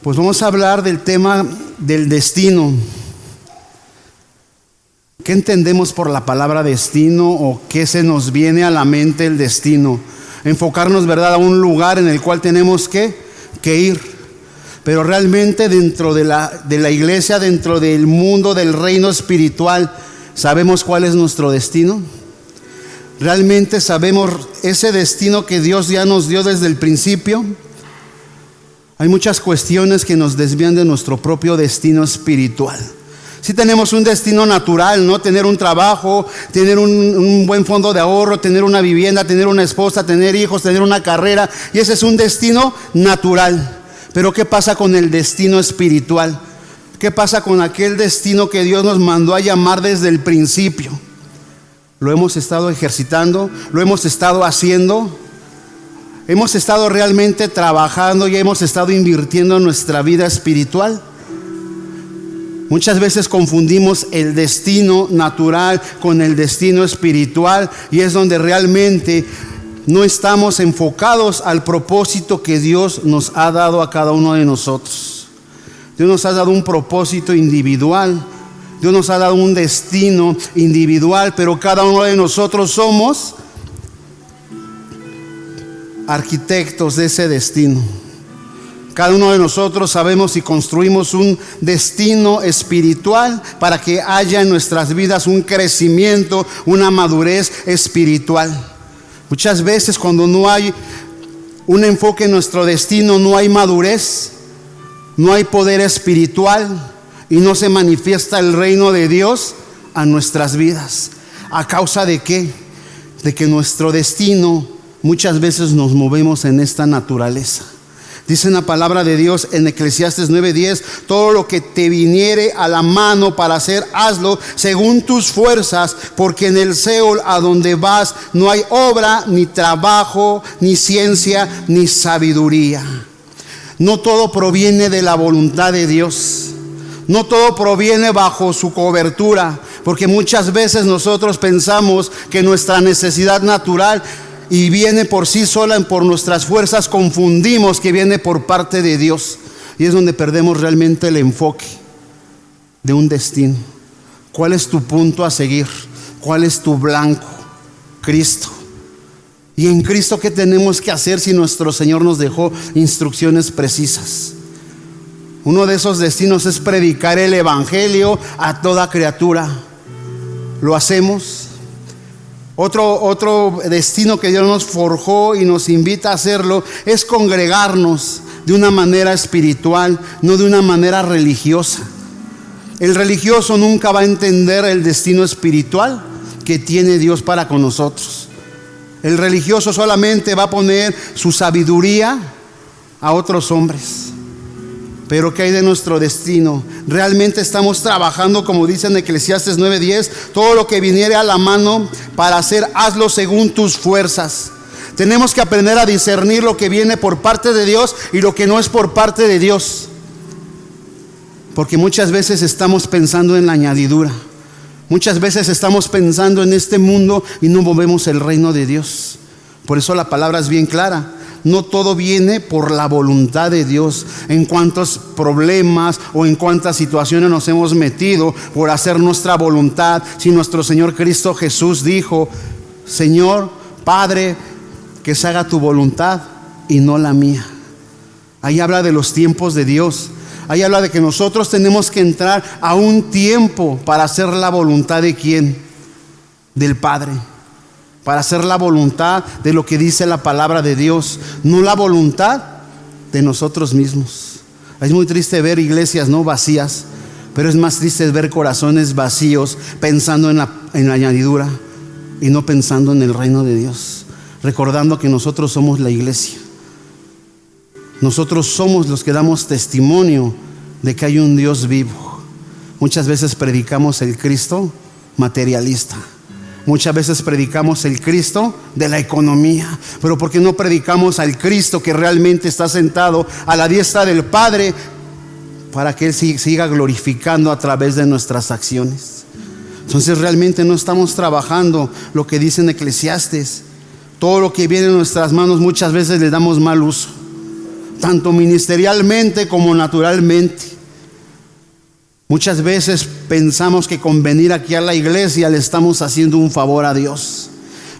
Pues vamos a hablar del tema del destino. ¿Qué entendemos por la palabra destino o qué se nos viene a la mente el destino? Enfocarnos, ¿verdad?, a un lugar en el cual tenemos que ir. Pero realmente dentro de la iglesia, dentro del mundo del reino espiritual, ¿sabemos cuál es nuestro destino? ¿Realmente sabemos ese destino que Dios ya nos dio desde el principio? Hay muchas cuestiones que nos desvían de nuestro propio destino espiritual. Sí tenemos un destino natural, ¿no? Tener un trabajo, tener un buen fondo de ahorro, tener una vivienda, tener una esposa, tener hijos, tener una carrera. Y ese es un destino natural. Pero ¿qué pasa con el destino espiritual? ¿Qué pasa con aquel destino que Dios nos mandó a llamar desde el principio? ¿Lo hemos estado ejercitando? ¿Lo hemos estado haciendo? ¿Hemos estado realmente trabajando y hemos estado invirtiendo en nuestra vida espiritual? Muchas veces confundimos el destino natural con el destino espiritual y es donde realmente no estamos enfocados al propósito que Dios nos ha dado a cada uno de nosotros. Dios nos ha dado un propósito individual, Dios nos ha dado un destino individual, pero cada uno de nosotros somos arquitectos de ese destino. Cada uno de nosotros sabemos y construimos un destino espiritual para que haya en nuestras vidas un crecimiento, una madurez espiritual. Muchas veces cuando no hay un enfoque en nuestro destino, no hay madurez, no hay poder espiritual y no se manifiesta el reino de Dios a nuestras vidas. ¿A causa de qué? De que nuestro destino muchas veces nos movemos en esta naturaleza. Dice en la palabra de Dios en Eclesiastes 9:10: todo lo que te viniere a la mano para hacer, hazlo según tus fuerzas, porque en el Seol a donde vas no hay obra, ni trabajo, ni ciencia, ni sabiduría. No todo proviene de la voluntad de Dios. No todo proviene bajo su cobertura, porque muchas veces nosotros pensamos que nuestra necesidad natural y viene por sí sola, por nuestras fuerzas, confundimos que viene por parte de Dios. Y es donde perdemos realmente el enfoque de un destino. ¿Cuál es tu punto a seguir? ¿Cuál es tu blanco? Cristo. Y en Cristo, ¿qué tenemos que hacer si nuestro Señor nos dejó instrucciones precisas? Uno de esos destinos es predicar el evangelio a toda criatura. ¿Lo hacemos? Otro destino que Dios nos forjó y nos invita a hacerlo es congregarnos de una manera espiritual, no de una manera religiosa. El religioso nunca va a entender el destino espiritual que tiene Dios para con nosotros. El religioso solamente va a poner su sabiduría a otros hombres. Pero ¿qué hay de nuestro destino? ¿Realmente estamos trabajando, como dice en Eclesiastes 9:10? Todo lo que viniere a la mano para hacer, hazlo según tus fuerzas. Tenemos que aprender a discernir lo que viene por parte de Dios y lo que no es por parte de Dios. Porque muchas veces estamos pensando en la añadidura. Muchas veces estamos pensando en este mundo y no movemos el reino de Dios. Por eso la palabra es bien clara. No todo viene por la voluntad de Dios. En cuántos problemas o en cuántas situaciones nos hemos metido por hacer nuestra voluntad, si nuestro Señor Cristo Jesús dijo: Señor, Padre, que se haga tu voluntad y no la mía. Ahí habla de los tiempos de Dios. Ahí habla de que nosotros tenemos que entrar a un tiempo para hacer la voluntad de ¿quién? Del Padre. Para hacer la voluntad de lo que dice la palabra de Dios, no la voluntad de nosotros mismos. Es muy triste ver iglesias no vacías, pero es más triste ver corazones vacíos pensando en la añadidura y no pensando en el reino de Dios, recordando que nosotros somos la iglesia. Nosotros somos los que damos testimonio de que hay un Dios vivo. Muchas veces predicamos el Cristo materialista. Muchas veces predicamos el Cristo de la economía, pero ¿por qué no predicamos al Cristo que realmente está sentado a la diestra del Padre para que Él siga glorificando a través de nuestras acciones? Entonces realmente no estamos trabajando lo que dice en Eclesiastes. Todo lo que viene en nuestras manos muchas veces le damos mal uso. tanto ministerialmente como naturalmente. Muchas veces pensamos que con venir aquí a la iglesia le estamos haciendo un favor a Dios.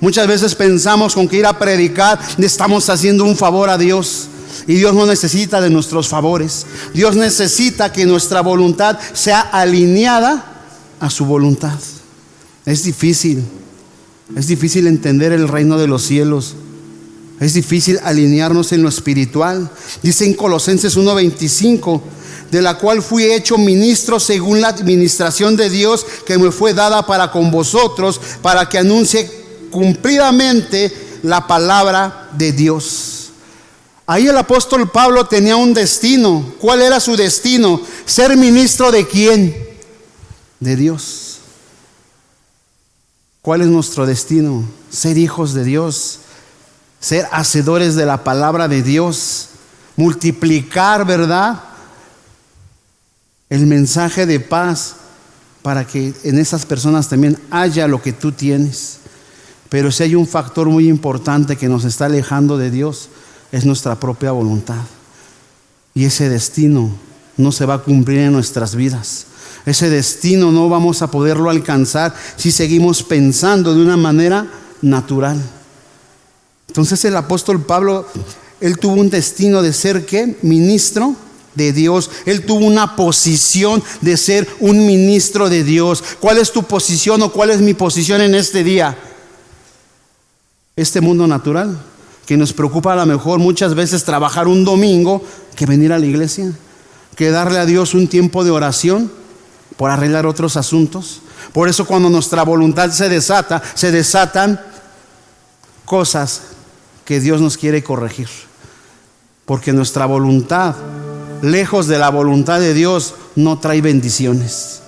Muchas veces pensamos con que ir a predicar le estamos haciendo un favor a Dios. Y Dios no necesita de nuestros favores. Dios necesita que nuestra voluntad sea alineada a su voluntad. Es difícil entender el reino de los cielos. Es difícil alinearnos en lo espiritual. Dice en Colosenses 1:25, de la cual fui hecho ministro según la administración de Dios que me fue dada para con vosotros, para que anuncie cumplidamente la palabra de Dios. Ahí el apóstol Pablo tenía un destino. ¿Cuál era su destino? ¿Ser ministro de quién? De Dios. ¿Cuál es nuestro destino? Ser hijos de Dios, ser hacedores de la palabra de Dios, multiplicar, ¿verdad?, el mensaje de paz para que en esas personas también haya lo que tú tienes. Pero si hay un factor muy importante que nos está alejando de Dios, es nuestra propia voluntad. Y ese destino no se va a cumplir en nuestras vidas. Ese destino no vamos a poderlo alcanzar si seguimos pensando de una manera natural. Entonces el apóstol Pablo, él tuvo un destino de ser ¿qué? Ministro de Dios. Él tuvo una posición de ser un ministro de Dios. ¿Cuál es tu posición o cuál es mi posición en este día? Este mundo natural que nos preocupa a lo mejor muchas veces trabajar un domingo que venir a la iglesia, que darle a Dios un tiempo de oración por arreglar otros asuntos. Por eso cuando nuestra voluntad se desatan cosas que Dios nos quiere corregir, porque nuestra voluntad, lejos de la voluntad de Dios, no trae bendiciones.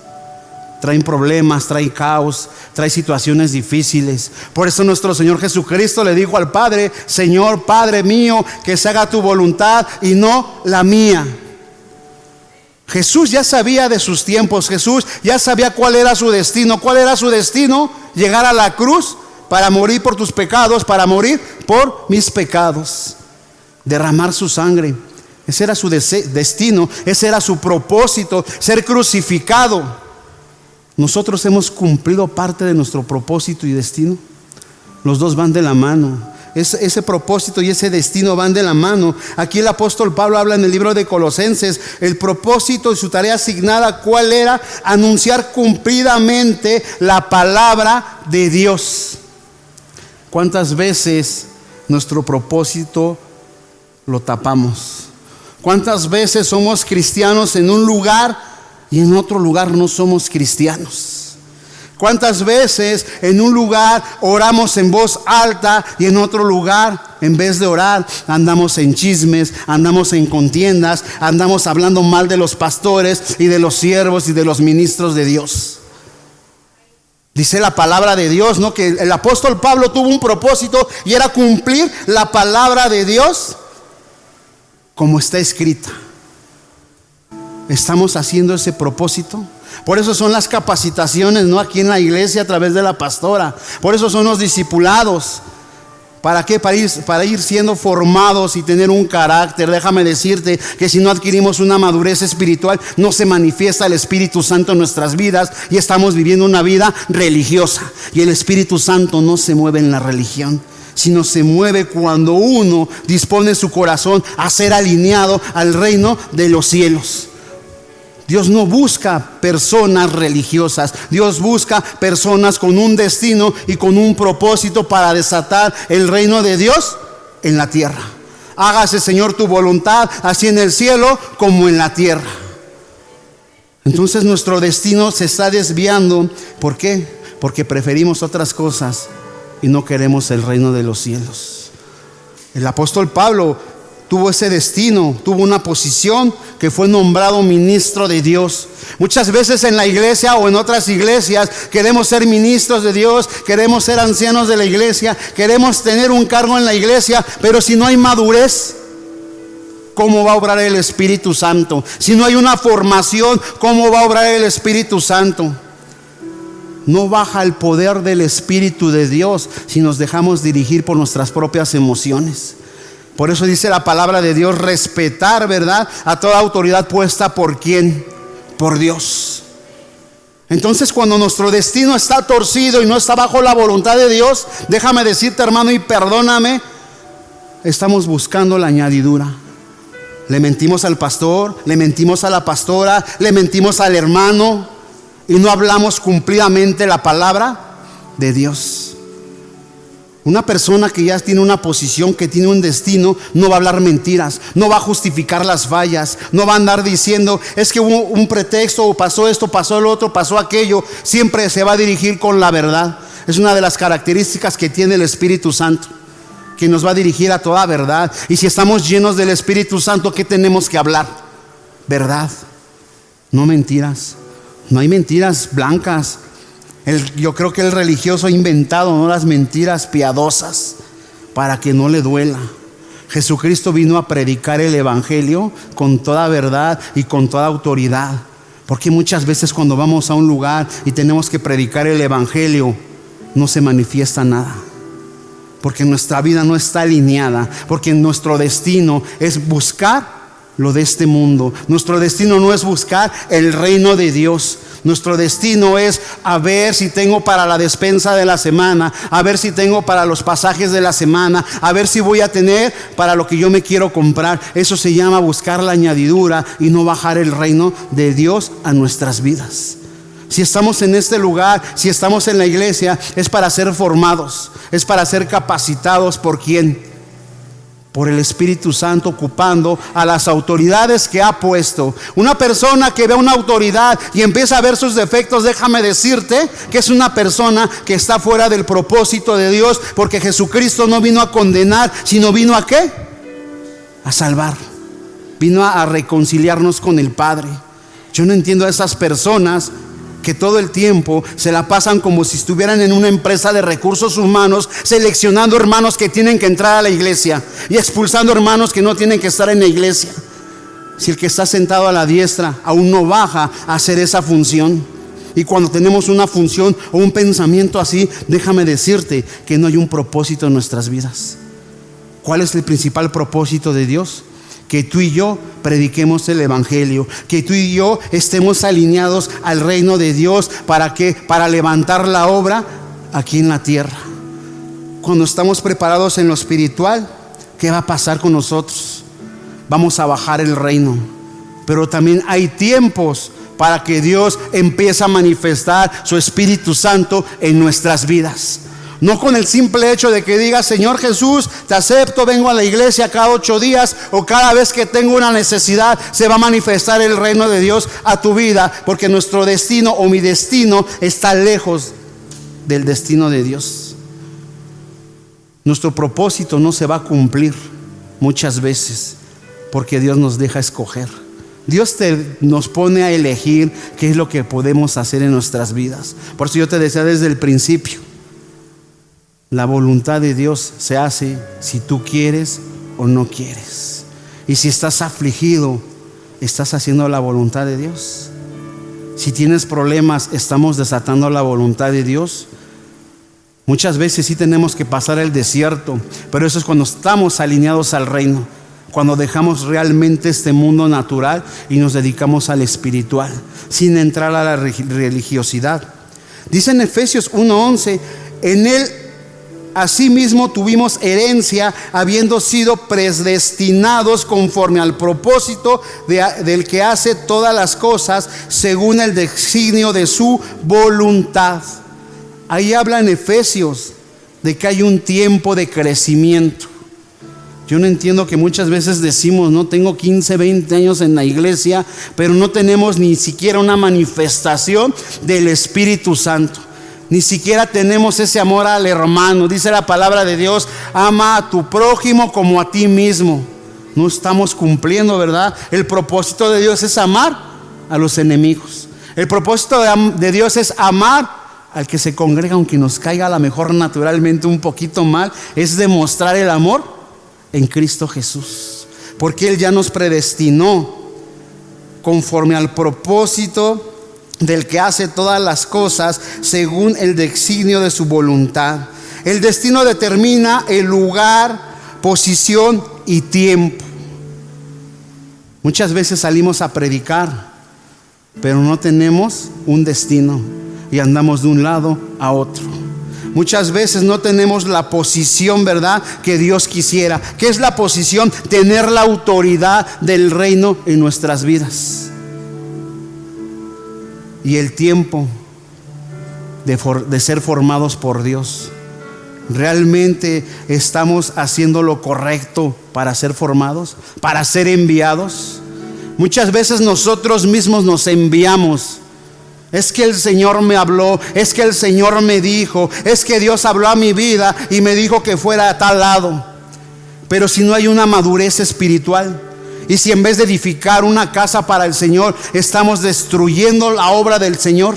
Traen problemas, trae caos, trae situaciones difíciles. Por eso nuestro Señor Jesucristo le dijo al Padre: Señor, Padre mío, que se haga tu voluntad y no la mía. Jesús ya sabía de sus tiempos. Jesús ya sabía cuál era su destino. ¿Cuál era su destino? Llegar a la cruz para morir por tus pecados, para morir por mis pecados, derramar su sangre. Ese era su destino, ese era su propósito, ser crucificado. Nosotros hemos cumplido parte de nuestro propósito y destino. Los dos van de la mano. Ese propósito y ese destino van de la mano. Aquí el apóstol Pablo habla en el libro de Colosenses. El propósito y su tarea asignada, ¿cuál era? Anunciar cumplidamente la palabra de Dios. ¿Cuántas veces nuestro propósito lo tapamos? ¿Cuántas veces somos cristianos en un lugar y en otro lugar no somos cristianos? ¿Cuántas veces en un lugar oramos en voz alta y en otro lugar, en vez de orar, andamos en chismes, andamos en contiendas, andamos hablando mal de los pastores y de los siervos y de los ministros de Dios? Dice la palabra de Dios, ¿no?, que el apóstol Pablo tuvo un propósito y era cumplir la palabra de Dios como está escrita. ¿Estamos haciendo ese propósito? Por eso son las capacitaciones, ¿no?, aquí en la iglesia a través de la pastora. Por eso son los discipulados. ¿Para qué? Para ir siendo formados y tener un carácter. Déjame decirte que si no adquirimos una madurez espiritual, no se manifiesta el Espíritu Santo en nuestras vidas y estamos viviendo una vida religiosa. Y el Espíritu Santo no se mueve en la religión, sino se mueve cuando uno dispone su corazón a ser alineado al reino de los cielos. Dios no busca personas religiosas. Dios busca personas con un destino y con un propósito para desatar el reino de Dios en la tierra. Hágase, Señor, tu voluntad, así en el cielo como en la tierra. Entonces nuestro destino se está desviando. ¿Por qué? Porque preferimos otras cosas y no queremos el reino de los cielos. El apóstol Pablo tuvo ese destino, tuvo una posición que fue nombrado ministro de Dios. Muchas veces en la iglesia o en otras iglesias queremos ser ministros de Dios, queremos ser ancianos de la iglesia, queremos tener un cargo en la iglesia, pero si no hay madurez, ¿cómo va a obrar el Espíritu Santo? Si no hay una formación, ¿cómo va a obrar el Espíritu Santo? No baja el poder del Espíritu de Dios si nos dejamos dirigir por nuestras propias emociones. Por eso dice la palabra de Dios, respetar, ¿verdad?, a toda autoridad puesta ¿por quién? Por Dios. Entonces, cuando nuestro destino está torcido y no está bajo la voluntad de Dios, déjame decirte, hermano, y perdóname, estamos buscando la añadidura. Le mentimos al pastor, le mentimos a la pastora, le mentimos al hermano y no hablamos cumplidamente la palabra de Dios. Una persona que ya tiene una posición, que tiene un destino, no va a hablar mentiras, no va a justificar las fallas, no va a andar diciendo es que hubo un pretexto, o pasó esto, pasó lo otro, pasó aquello. Siempre se va a dirigir con la verdad. Es una de las características que tiene el Espíritu Santo, que nos va a dirigir a toda verdad. Y si estamos llenos del Espíritu Santo, ¿qué tenemos que hablar? Verdad, no mentiras. No hay mentiras blancas. Yo creo que el religioso ha inventado, ¿no?, las mentiras piadosas para que no le duela. Jesucristo vino a predicar el evangelio con toda verdad y con toda autoridad. Porque muchas veces cuando vamos a un lugar y tenemos que predicar el evangelio, no se manifiesta nada. Porque nuestra vida no está alineada. Porque nuestro destino es buscar lo de este mundo. Nuestro destino no es buscar el reino de Dios. Nuestro destino es a ver si tengo para la despensa de la semana, a ver si tengo para los pasajes de la semana, a ver si voy a tener para lo que yo me quiero comprar. Eso se llama buscar la añadidura y no bajar el reino de Dios a nuestras vidas. Si estamos en este lugar, si estamos en la iglesia, es para ser formados, es para ser capacitados. ¿Por quién? Por el Espíritu Santo, ocupando a las autoridades que ha puesto. Una persona que ve a una autoridad y empieza a ver sus defectos, déjame decirte que es una persona que está fuera del propósito de Dios, porque Jesucristo no vino a condenar, sino vino a ¿qué? A salvar. Vino a reconciliarnos con el Padre. Yo no entiendo a esas personas que todo el tiempo se la pasan como si estuvieran en una empresa de recursos humanos, seleccionando hermanos que tienen que entrar a la iglesia y expulsando hermanos que no tienen que estar en la iglesia. Si el que está sentado a la diestra aún no baja a hacer esa función. Y cuando tenemos una función o un pensamiento así, déjame decirte que no hay un propósito en nuestras vidas. ¿Cuál es el principal propósito de Dios? Que tú y yo prediquemos el evangelio, que tú y yo estemos alineados al reino de Dios. ¿Para qué? Para levantar la obra aquí en la tierra. Cuando estamos preparados en lo espiritual, ¿qué va a pasar con nosotros? Vamos a bajar el reino. Pero también hay tiempos para que Dios empiece a manifestar su Espíritu Santo en nuestras vidas. No con el simple hecho de que digas: Señor Jesús, te acepto, vengo a la iglesia cada 8 días o cada vez que tengo una necesidad, se va a manifestar el reino de Dios a tu vida, porque nuestro destino o mi destino está lejos del destino de Dios. Nuestro propósito no se va a cumplir muchas veces porque Dios nos deja escoger. Dios nos pone a elegir qué es lo que podemos hacer en nuestras vidas. Por eso yo te decía desde el principio, la voluntad de Dios se hace si tú quieres o no quieres. Y si estás afligido, ¿estás haciendo la voluntad de Dios? Si tienes problemas, ¿estamos desatando la voluntad de Dios? Muchas veces sí tenemos que pasar el desierto, pero eso es cuando estamos alineados al reino, cuando dejamos realmente este mundo natural y nos dedicamos al espiritual, sin entrar a la religiosidad. Dice en Efesios 1:11, en él asimismo tuvimos herencia, habiendo sido predestinados conforme al propósito del que hace todas las cosas según el designio de su voluntad. Ahí habla en Efesios de que hay un tiempo de crecimiento. Yo no entiendo que muchas veces decimos: no, tengo 15, 20 años en la iglesia, pero no tenemos ni siquiera una manifestación del Espíritu Santo. Ni siquiera tenemos ese amor al hermano. Dice la palabra de Dios: ama a tu prójimo como a ti mismo. No estamos cumpliendo, ¿verdad? El propósito de Dios es amar a los enemigos. El propósito de Dios es amar al que se congrega, aunque nos caiga a lo mejor naturalmente un poquito mal. Es demostrar el amor en Cristo Jesús, porque Él ya nos predestinó conforme al propósito del que hace todas las cosas según el designio de su voluntad. El destino determina el lugar, posición y tiempo. Muchas veces salimos a predicar, pero no tenemos un destino y andamos de un lado a otro. Muchas veces no tenemos la posición, ¿verdad?, que Dios quisiera. ¿Qué es la posición? Tener la autoridad del reino en nuestras vidas. Y el tiempo de ser formados por Dios. ¿Realmente estamos haciendo lo correcto para ser formados? ¿Para ser enviados? Muchas veces nosotros mismos nos enviamos. Es que el Señor me habló, es que el Señor me dijo, es que Dios habló a mi vida y me dijo que fuera a tal lado. Pero si no hay una madurez espiritual, y si en vez de edificar una casa para el Señor, estamos destruyendo la obra del Señor.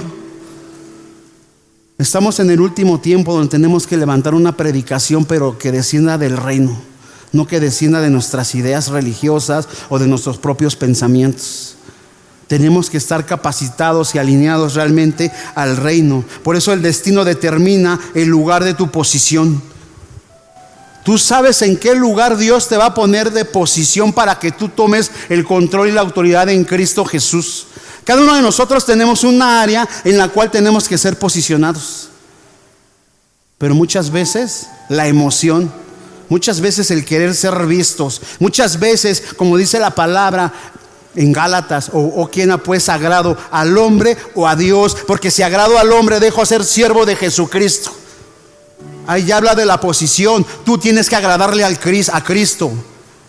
Estamos en el último tiempo donde tenemos que levantar una predicación, pero que descienda del reino, no que descienda de nuestras ideas religiosas o de nuestros propios pensamientos. Tenemos que estar capacitados y alineados realmente al reino. Por eso el destino determina el lugar de tu posición. Tú sabes en qué lugar Dios te va a poner de posición para que tú tomes el control y la autoridad en Cristo Jesús. Cada uno de nosotros tenemos una área en la cual tenemos que ser posicionados. Pero muchas veces la emoción, muchas veces el querer ser vistos, muchas veces, como dice la palabra en Gálatas, o quién ha pues agrado, al hombre o a Dios, porque si agrado al hombre dejo ser siervo de Jesucristo. Ahí ya habla de la posición. Tú tienes que agradarle a Cristo,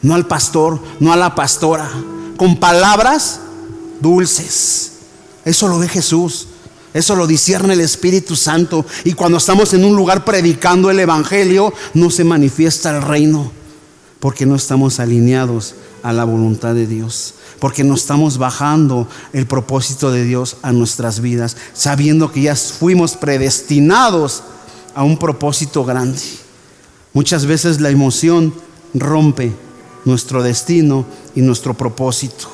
no al pastor, no a la pastora, con palabras dulces. Eso lo ve Jesús, eso lo discierne el Espíritu Santo. Y cuando estamos en un lugar predicando el evangelio, no se manifiesta el reino, porque no estamos alineados a la voluntad de Dios, porque no estamos bajando el propósito de Dios a nuestras vidas, sabiendo que ya fuimos predestinados a un propósito grande. Muchas veces la emoción rompe nuestro destino y nuestro propósito.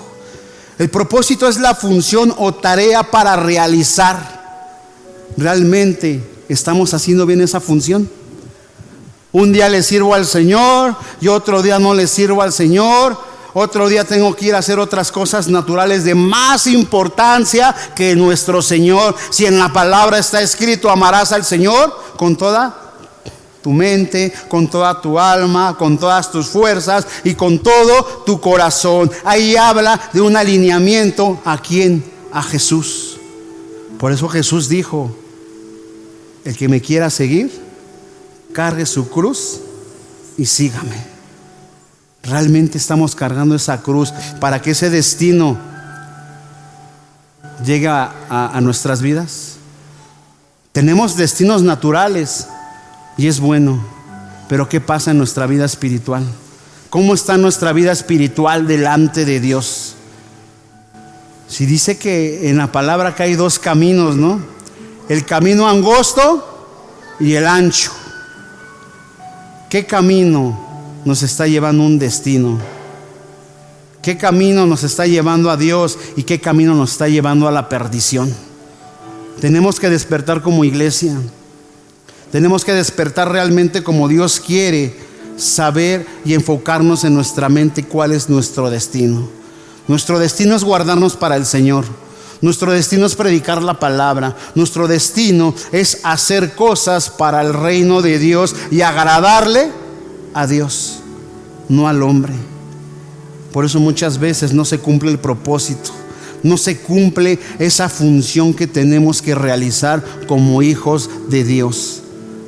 El propósito es la función o tarea para realizar. ¿Realmente estamos haciendo bien esa función? Un día le sirvo al Señor y otro día no le sirvo al Señor. Otro día tengo que ir a hacer otras cosas naturales de más importancia que nuestro Señor. Si en la palabra está escrito, amarás al Señor con toda tu mente, con toda tu alma, con todas tus fuerzas y con todo tu corazón. Ahí habla de un alineamiento. ¿A quién? A Jesús. Por eso Jesús dijo: el que me quiera seguir, cargue su cruz y sígame. ¿Realmente estamos cargando esa cruz para que ese destino llegue a nuestras vidas? Tenemos destinos naturales y es bueno, pero ¿qué pasa en nuestra vida espiritual? ¿Cómo está nuestra vida espiritual delante de Dios? Si dice que en la palabra que hay dos caminos, ¿no? El camino angosto y el ancho. ¿Qué camino nos está llevando a un destino? ¿Qué camino nos está llevando a Dios y qué camino nos está llevando a la perdición? Tenemos que despertar como iglesia. Tenemos que despertar realmente como Dios quiere, saber y enfocarnos en nuestra mente cuál es nuestro destino. Nuestro destino es guardarnos para el Señor. Nuestro destino es predicar la palabra. Nuestro destino es hacer cosas para el reino de Dios y agradarle a Dios, no al hombre. Por eso muchas veces no se cumple el propósito, no se cumple esa función que tenemos que realizar como hijos de Dios.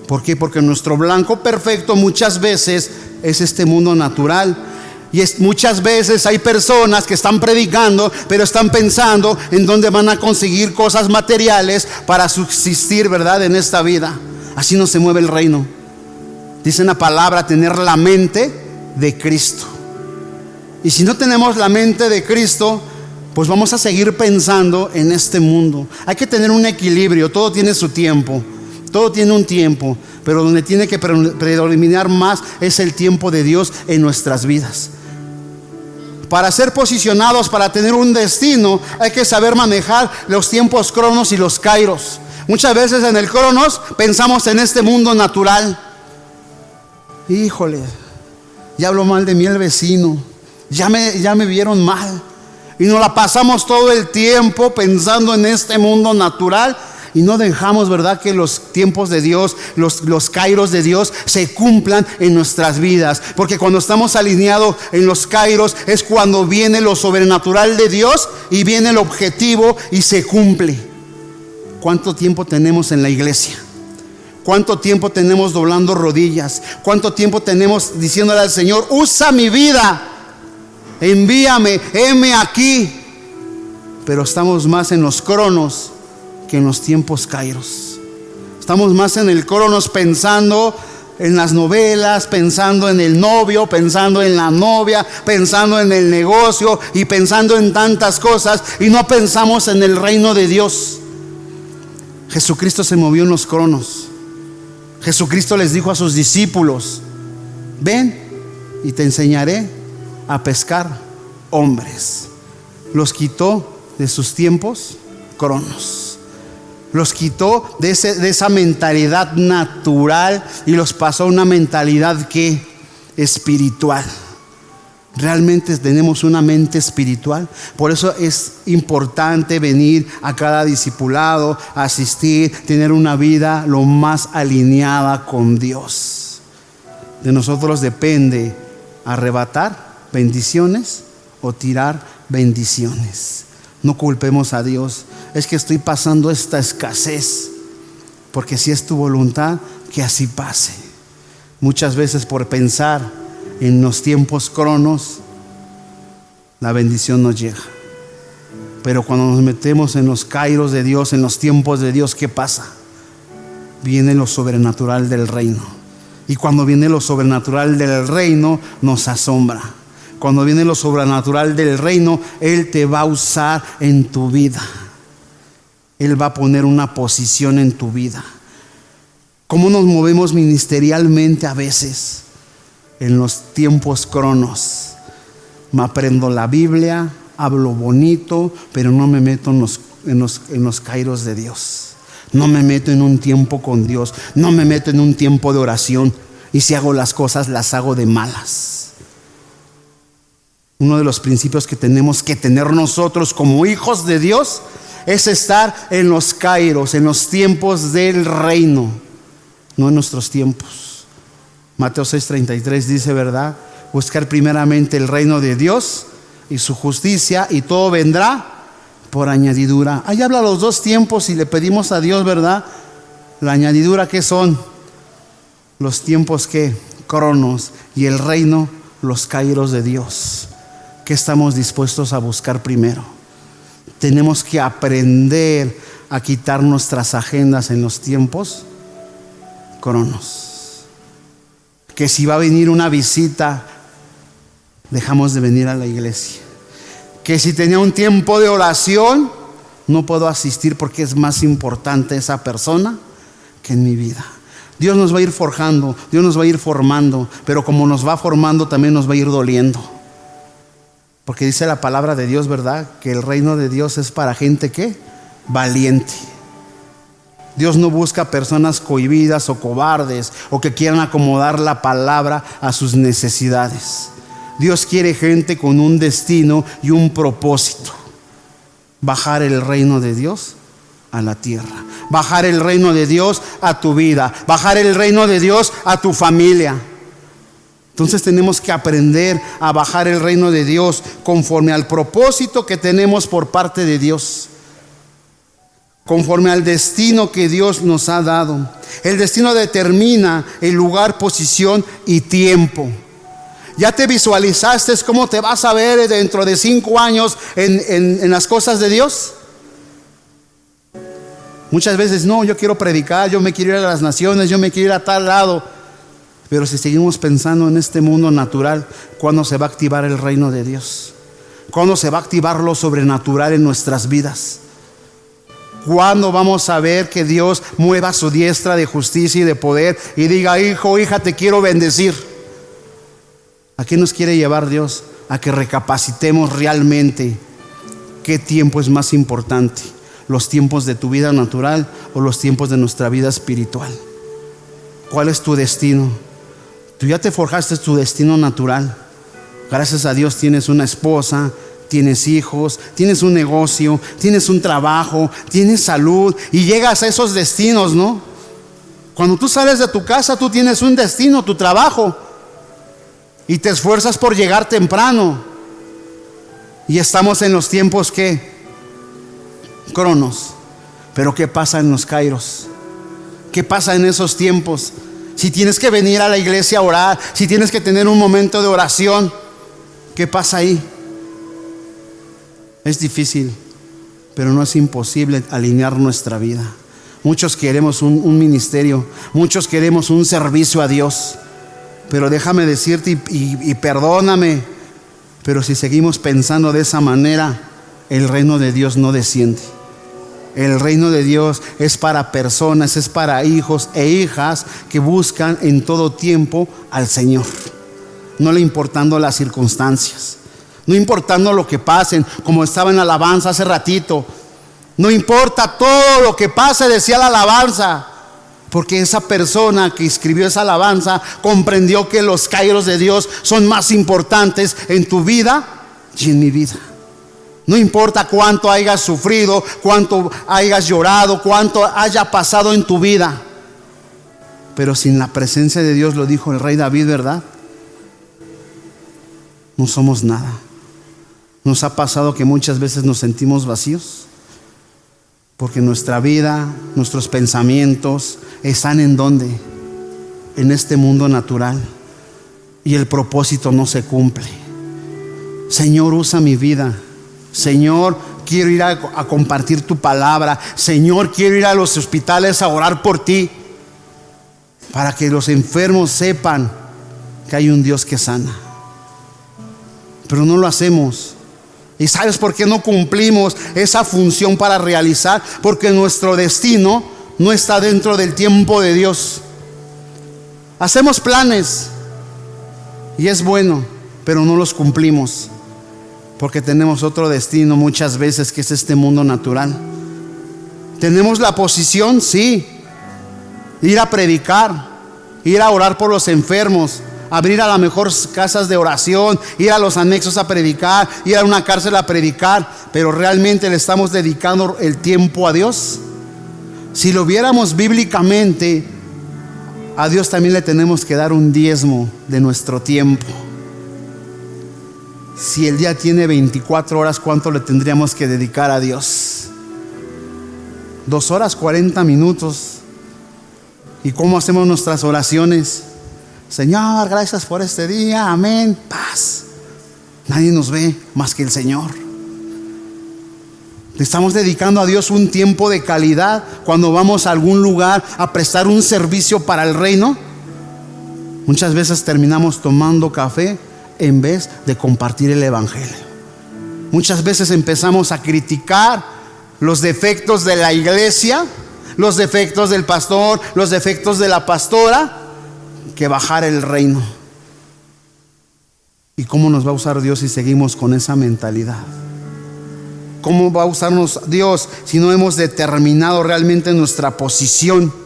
¿Por qué? Porque nuestro blanco perfecto muchas veces es este mundo natural. Y muchas veces hay personas que están predicando, pero están pensando en dónde van a conseguir cosas materiales para subsistir, ¿verdad?, en esta vida. Así no se mueve el reino. Dice la palabra: tener la mente de Cristo. Y si no tenemos la mente de Cristo, pues vamos a seguir pensando en este mundo. Hay que tener un equilibrio. Todo tiene su tiempo. Todo tiene un tiempo. Pero donde tiene que predominar más es el tiempo de Dios en nuestras vidas. Para ser posicionados, para tener un destino, hay que saber manejar los tiempos cronos y los kairos. Muchas veces en el cronos pensamos en este mundo natural. Híjole, ya habló mal de mí el vecino, ya me vieron mal. Y nos la pasamos todo el tiempo pensando en este mundo natural y no dejamos, ¿verdad?, que los tiempos de Dios, los kairos de Dios se cumplan en nuestras vidas. Porque cuando estamos alineados en los kairos es cuando viene lo sobrenatural de Dios y viene el objetivo y se cumple. ¿Cuánto tiempo tenemos en la iglesia? ¿Cuánto tiempo tenemos doblando rodillas? ¿Cuánto tiempo tenemos diciéndole al Señor, usa mi vida, envíame, heme aquí? Pero estamos más en los cronos que en los tiempos kairos. Estamos más en el cronos pensando en las novelas, pensando en el novio, pensando en la novia, pensando en el negocio y pensando en tantas cosas, y no pensamos en el reino de Dios. Jesucristo se movió en los cronos. Jesucristo les dijo a sus discípulos, ven y te enseñaré a pescar hombres. Los quitó de sus tiempos cronos, los quitó de esa mentalidad natural y los pasó a una mentalidad que espiritual. Realmente tenemos una mente espiritual. Por eso es importante venir a cada discipulado, asistir, tener una vida lo más alineada con Dios. De nosotros depende arrebatar bendiciones o tirar bendiciones. No culpemos a Dios. Es que estoy pasando esta escasez, porque si es tu voluntad que así pase. Muchas veces por pensar en los tiempos cronos, la bendición no llega. Pero cuando nos metemos en los kairos de Dios, en los tiempos de Dios, ¿qué pasa? Viene lo sobrenatural del reino. Y cuando viene lo sobrenatural del reino, nos asombra. Cuando viene lo sobrenatural del reino, Él te va a usar en tu vida. Él va a poner una posición en tu vida. ¿Cómo nos movemos ministerialmente a veces? En los tiempos cronos. Me aprendo la Biblia, hablo bonito, pero no me meto en los kairos de Dios. No me meto en un tiempo con Dios. No me meto en un tiempo de oración. Y si hago las cosas, las hago de malas. Uno de los principios que tenemos que tener nosotros como hijos de Dios es estar en los kairos, en los tiempos del reino, no en nuestros tiempos. Mateo 6:33 dice, ¿verdad? Buscar primeramente el reino de Dios y su justicia, y todo vendrá por añadidura. Ahí habla los dos tiempos y le pedimos a Dios, ¿verdad? La añadidura, ¿qué son? Los tiempos, ¿qué? Cronos, y el reino, los kairos de Dios. ¿Qué estamos dispuestos a buscar primero? Tenemos que aprender a quitar nuestras agendas en los tiempos cronos. Que si va a venir una visita, dejamos de venir a la iglesia. Que si tenía un tiempo de oración, no puedo asistir porque es más importante esa persona que en mi vida. Dios nos va a ir forjando, Dios nos va a ir formando, pero como nos va formando también nos va a ir doliendo. Porque dice la palabra de Dios, ¿verdad? Que el reino de Dios es para gente que valiente. Dios no busca personas cohibidas o cobardes o que quieran acomodar la palabra a sus necesidades. Dios quiere gente con un destino y un propósito. Bajar el reino de Dios a la tierra. Bajar el reino de Dios a tu vida. Bajar el reino de Dios a tu familia. Entonces tenemos que aprender a bajar el reino de Dios conforme al propósito que tenemos por parte de Dios, conforme al destino que Dios nos ha dado. El destino determina el lugar, posición y tiempo. ¿Ya te visualizaste cómo te vas a ver dentro de 5 años en las cosas de Dios? Muchas veces, no, yo quiero predicar, yo me quiero ir a las naciones, yo me quiero ir a tal lado. Pero si seguimos pensando en este mundo natural, ¿cuándo se va a activar el reino de Dios? ¿Cuándo se va a activar lo sobrenatural en nuestras vidas? ¿Cuándo vamos a ver que Dios mueva su diestra de justicia y de poder y diga, hijo, hija, te quiero bendecir? ¿A qué nos quiere llevar Dios? A que recapacitemos realmente qué tiempo es más importante, los tiempos de tu vida natural o los tiempos de nuestra vida espiritual. ¿Cuál es tu destino? Tú ya te forjaste tu destino natural. Gracias a Dios tienes una esposa, tienes hijos, tienes un negocio, tienes un trabajo, tienes salud y llegas a esos destinos, ¿no? Cuando tú sales de tu casa, tú tienes un destino, tu trabajo, y te esfuerzas por llegar temprano. Y estamos en los tiempos que cronos. Pero ¿qué pasa en los kairos? ¿Qué pasa en esos tiempos? Si tienes que venir a la iglesia a orar, si tienes que tener un momento de oración, ¿qué pasa ahí? Es difícil, pero no es imposible alinear nuestra vida. Muchos queremos un ministerio, muchos queremos un servicio a Dios, pero déjame decirte y perdóname, pero si seguimos pensando de esa manera, el reino de Dios no desciende. El reino de Dios es para personas, es para hijos e hijas que buscan en todo tiempo al Señor, no le importando las circunstancias, no importando lo que pasen, como estaba en la alabanza hace ratito. No importa todo lo que pase, decía la alabanza, porque esa persona que escribió esa alabanza comprendió que los kairos de Dios son más importantes en tu vida y en mi vida. No importa cuánto hayas sufrido, cuánto hayas llorado, cuánto haya pasado en tu vida, pero sin la presencia de Dios, lo dijo el rey David, ¿verdad? No somos nada. Nos ha pasado que muchas veces nos sentimos vacíos, porque nuestra vida, nuestros pensamientos están ¿en dónde? En este mundo natural, y el propósito no se cumple. Señor, usa mi vida. Señor, quiero ir a compartir tu palabra. Señor, quiero ir a los hospitales a orar por ti, para que los enfermos sepan que hay un Dios que sana. Pero no lo hacemos. ¿Y sabes por qué no cumplimos esa función para realizar? Porque nuestro destino no está dentro del tiempo de Dios. Hacemos planes y es bueno, pero no los cumplimos, porque tenemos otro destino muchas veces, que es este mundo natural. Tenemos la posición, sí, ir a predicar, ir a orar por los enfermos, abrir a lo mejor casas de oración, ir a los anexos a predicar, ir a una cárcel a predicar, pero ¿realmente le estamos dedicando el tiempo a Dios? Si lo viéramos bíblicamente, a Dios también le tenemos que dar un diezmo de nuestro tiempo. Si el día tiene 24 horas, ¿cuánto le tendríamos que dedicar a Dios? 2 horas 40 minutos. ¿Y cómo hacemos nuestras oraciones? Señor, gracias por este día, amén, paz. Nadie nos ve más que el Señor. Le estamos dedicando a Dios un tiempo de calidad cuando vamos a algún lugar a prestar un servicio para el reino. Muchas veces terminamos tomando café en vez de compartir el evangelio. Muchas veces empezamos a criticar los defectos de la iglesia, los defectos del pastor, los defectos de la pastora, que bajar el reino. ¿Y cómo nos va a usar Dios si seguimos con esa mentalidad? ¿Cómo va a usarnos Dios si no hemos determinado realmente nuestra posición?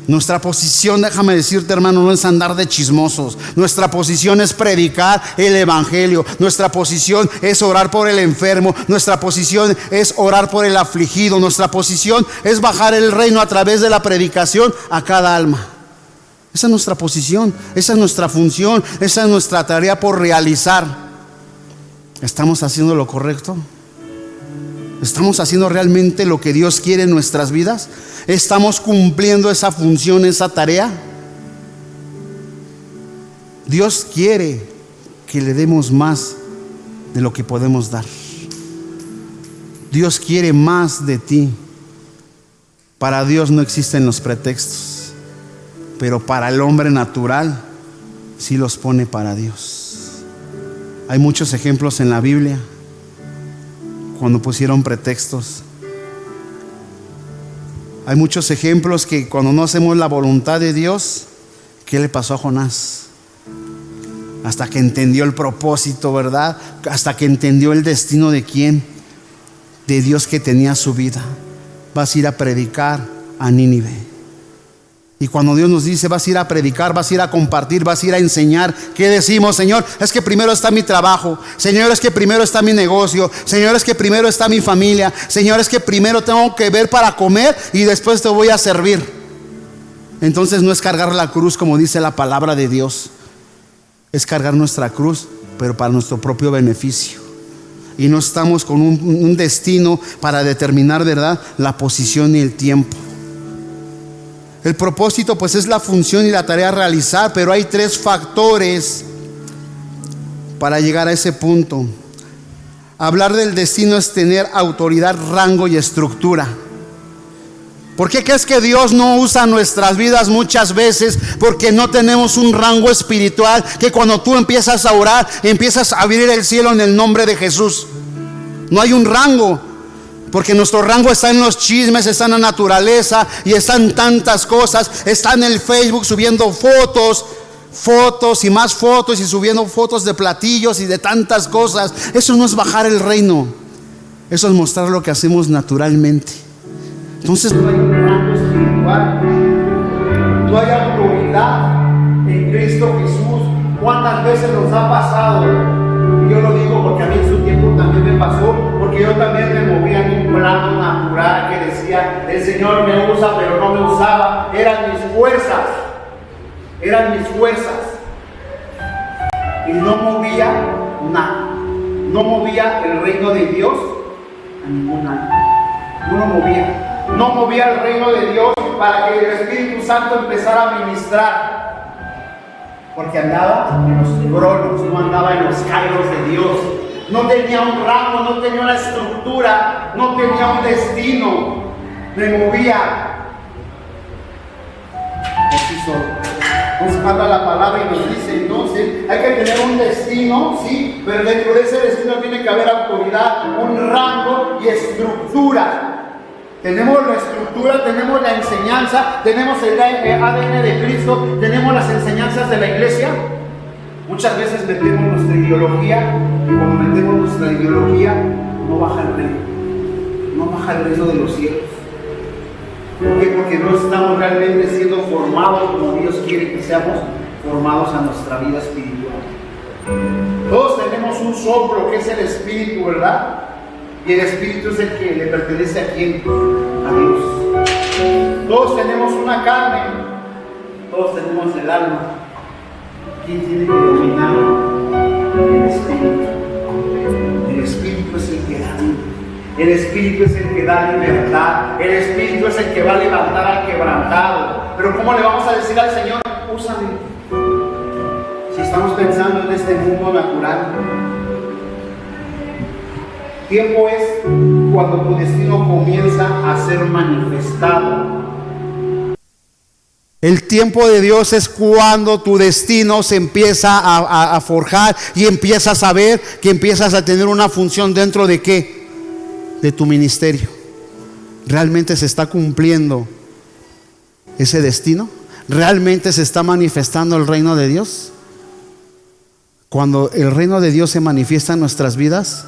Nuestra posición, déjame decirte, hermano, no es andar de chismosos. Nuestra posición es predicar el evangelio. Nuestra posición es orar por el enfermo. Nuestra posición es orar por el afligido. Nuestra posición es bajar el reino a través de la predicación a cada alma. Esa es nuestra posición, esa es nuestra función, esa es nuestra tarea por realizar. ¿Estamos haciendo lo correcto? ¿Estamos haciendo realmente lo que Dios quiere en nuestras vidas? ¿Estamos cumpliendo esa función, esa tarea? Dios quiere que le demos más de lo que podemos dar. Dios quiere más de ti. Para Dios no existen los pretextos, pero para el hombre natural sí los pone para Dios. Hay muchos ejemplos en la Biblia cuando pusieron pretextos. Hay muchos ejemplos que cuando no hacemos la voluntad de Dios, ¿qué le pasó a Jonás? Hasta que entendió el propósito, ¿verdad? Hasta que entendió el destino de quién, de Dios que tenía su vida. Vas a ir a predicar a Nínive. Y cuando Dios nos dice, vas a ir a predicar, vas a ir a compartir, vas a ir a enseñar, ¿qué decimos? Señor, es que primero está mi trabajo. Señor, es que primero está mi negocio. Señor, es que primero está mi familia. Señor, es que primero tengo que ver para comer y después te voy a servir. Entonces no es cargar la cruz como dice la palabra de Dios. Es cargar nuestra cruz, pero para nuestro propio beneficio. Y no estamos con un destino para determinar, ¿verdad?, la posición y el tiempo. El propósito pues es la función y la tarea a realizar, pero hay 3 factores para llegar a ese punto. Hablar del destino es tener autoridad, rango y estructura. ¿Por qué crees que Dios no usa nuestras vidas muchas veces? Porque no tenemos un rango espiritual que cuando tú empiezas a orar, empiezas a abrir el cielo en el nombre de Jesús. No hay un rango. Porque nuestro rango está en los chismes, está en la naturaleza y está en tantas cosas. Está en el Facebook subiendo fotos y más fotos y subiendo fotos de platillos y de tantas cosas. Eso no es bajar el reino. Eso es mostrar lo que hacemos naturalmente. Entonces no hay un rango espiritual. No hay autoridad en Cristo Jesús. ¿Cuántas veces nos ha pasado? Y yo lo digo porque a mí en su tiempo también me pasó, porque yo también me movía en un plano natural que decía, el Señor me usa pero no me usaba. Eran mis fuerzas y no movía nada, no movía el reino de Dios a ningún lado. No movía el reino de Dios para que el Espíritu Santo empezara a ministrar. Porque andaba en los cronos, no andaba en los kairos de Dios. No tenía un rango, no tenía una estructura, no tenía un destino. Me movía por sí solo. Nos manda la palabra y nos dice entonces, hay que tener un destino, sí, pero dentro de ese destino tiene que haber autoridad, un rango y estructura. Tenemos la estructura, tenemos la enseñanza, tenemos el ADN de Cristo, tenemos las enseñanzas de la iglesia. Muchas veces metemos nuestra ideología y cuando metemos nuestra ideología no baja el reino de los cielos. ¿Por qué? Porque no estamos realmente siendo formados como Dios quiere que seamos formados a nuestra vida espiritual. Todos tenemos un soplo que es el Espíritu, ¿verdad? Y el Espíritu es el que le pertenece a quién, a Dios. Todos tenemos una carne, todos tenemos el alma. ¿Quién tiene que dominar? El Espíritu. El Espíritu es el que da vida. El Espíritu es el que da libertad. El Espíritu es el que va a levantar al quebrantado. Pero ¿cómo le vamos a decir al Señor? Úsame. Si estamos pensando en este mundo natural. Tiempo es cuando tu destino comienza a ser manifestado. El tiempo de Dios es cuando tu destino se empieza a forjar y empiezas a ver que empiezas a tener una función dentro de ¿qué? De tu ministerio. ¿Realmente se está cumpliendo ese destino? ¿Realmente se está manifestando el reino de Dios? Cuando el reino de Dios se manifiesta en nuestras vidas,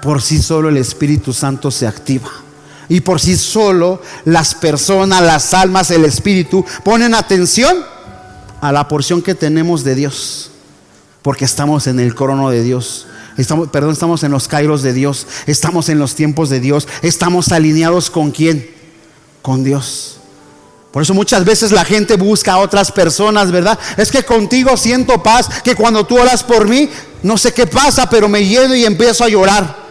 por sí solo el Espíritu Santo se activa. Y por sí solo las personas, las almas, el Espíritu ponen atención a la porción que tenemos de Dios. Porque estamos en el crono de Dios. Estamos en los kairos de Dios. Estamos en los tiempos de Dios. Estamos alineados ¿con quién? Con Dios. Por eso muchas veces la gente busca a otras personas, ¿verdad? Es que contigo siento paz, que cuando tú oras por mí, no sé qué pasa, pero me lleno y empiezo a llorar.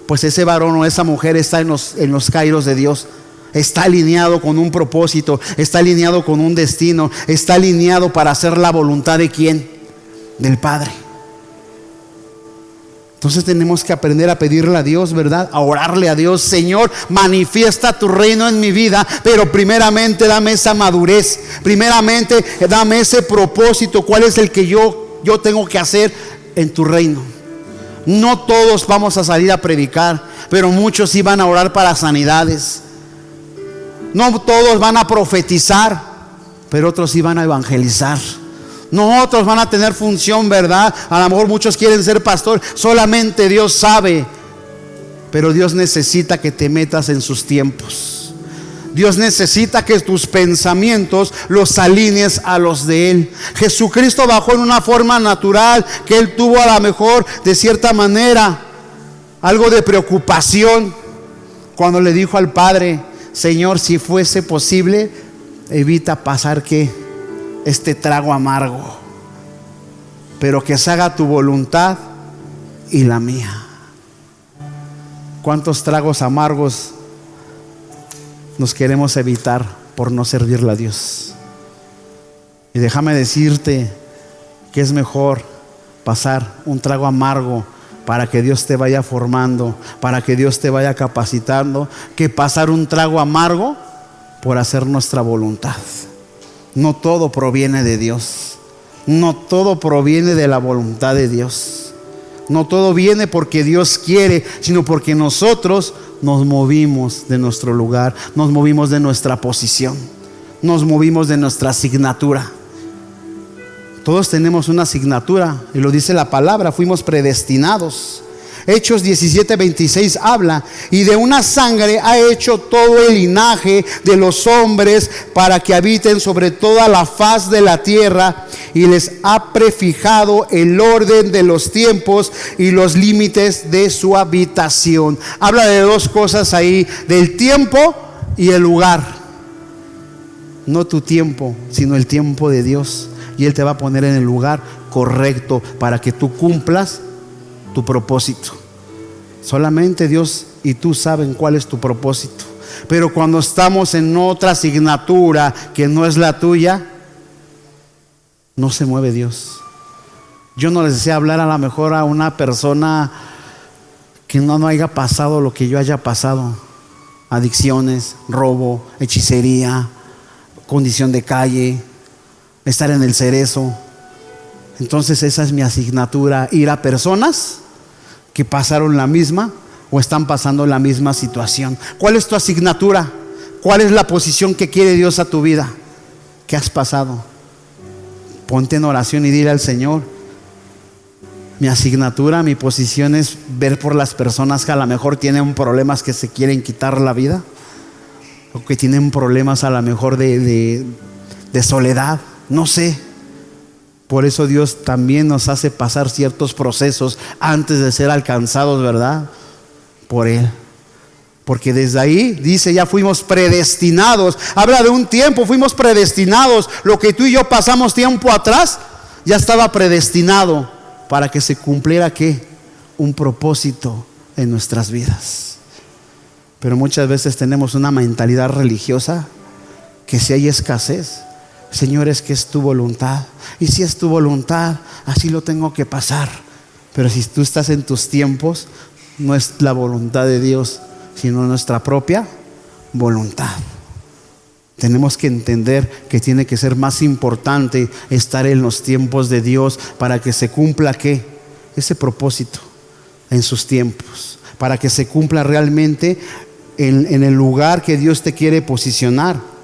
Pues ese varón o esa mujer está en los kairos de Dios. Está alineado con un propósito, está alineado con un destino, está alineado para hacer la voluntad de ¿quién? Del Padre. Entonces tenemos que aprender a pedirle a Dios, ¿verdad? A orarle a Dios. Señor, manifiesta tu reino en mi vida, pero primeramente dame esa madurez. Primeramente dame ese propósito. ¿Cuál es el que yo tengo que hacer en tu reino? No todos vamos a salir a predicar, pero muchos sí van a orar para sanidades. No todos van a profetizar, pero otros sí van a evangelizar. No otros van a tener función, ¿verdad? A lo mejor muchos quieren ser pastor. Solamente Dios sabe. Pero Dios necesita que te metas en sus tiempos. Dios necesita que tus pensamientos los alinees a los de Él. Jesucristo bajó en una forma natural que Él tuvo a lo mejor de cierta manera algo de preocupación cuando le dijo al Padre: Señor, si fuese posible, evita pasar este trago amargo, pero que se haga tu voluntad y la mía. ¿Cuántos tragos amargos nos queremos evitar por no servirle a Dios? Y déjame decirte que es mejor pasar un trago amargo para que Dios te vaya formando, para que Dios te vaya capacitando, que pasar un trago amargo por hacer nuestra voluntad. No todo proviene de Dios, no todo proviene de la voluntad de Dios. No todo viene porque Dios quiere, sino porque nosotros nos movimos de nuestro lugar, nos movimos de nuestra posición, nos movimos de nuestra asignatura. Todos tenemos una asignatura, y lo dice la palabra: fuimos predestinados. Hechos 17:26 habla: y de una sangre ha hecho todo el linaje de los hombres para que habiten sobre toda la faz de la tierra, y les ha prefijado el orden de los tiempos y los límites de su habitación. Habla de dos cosas ahí: del tiempo y el lugar. No tu tiempo, sino el tiempo de Dios. Y Él te va a poner en el lugar correcto para que tú cumplas tu propósito. Solamente Dios y tú saben cuál es tu propósito. Pero cuando estamos en otra asignatura que no es la tuya, no se mueve Dios. Yo no les deseo hablar a lo mejor a una persona que no haya pasado lo que yo haya pasado: adicciones, robo, hechicería, condición de calle, estar en el cerezo. Entonces esa es mi asignatura: ir a personas que pasaron la misma o están pasando la misma situación. ¿Cuál es tu asignatura? ¿Cuál es la posición que quiere Dios a tu vida? ¿Qué has pasado? Ponte en oración y dile al Señor: mi asignatura, mi posición es ver por las personas que a lo mejor tienen problemas, que se quieren quitar la vida, o que tienen problemas a lo mejor de soledad, no sé. Por eso Dios también nos hace pasar ciertos procesos antes de ser alcanzados, ¿verdad?, por Él. Porque desde ahí dice: ya fuimos predestinados. Habla de un tiempo, fuimos predestinados. Lo que tú y yo pasamos tiempo atrás ya estaba predestinado para que se cumpliera un propósito en nuestras vidas. Pero muchas veces tenemos una mentalidad religiosa que si hay escasez, Señor, es que es tu voluntad, y si es tu voluntad, así lo tengo que pasar. Pero si tú estás en tus tiempos, no es la voluntad de Dios, sino nuestra propia voluntad. Tenemos que entender que tiene que ser más importante estar en los tiempos de Dios para que se cumpla ese propósito en sus tiempos, para que se cumpla realmente en el lugar que Dios te quiere posicionar.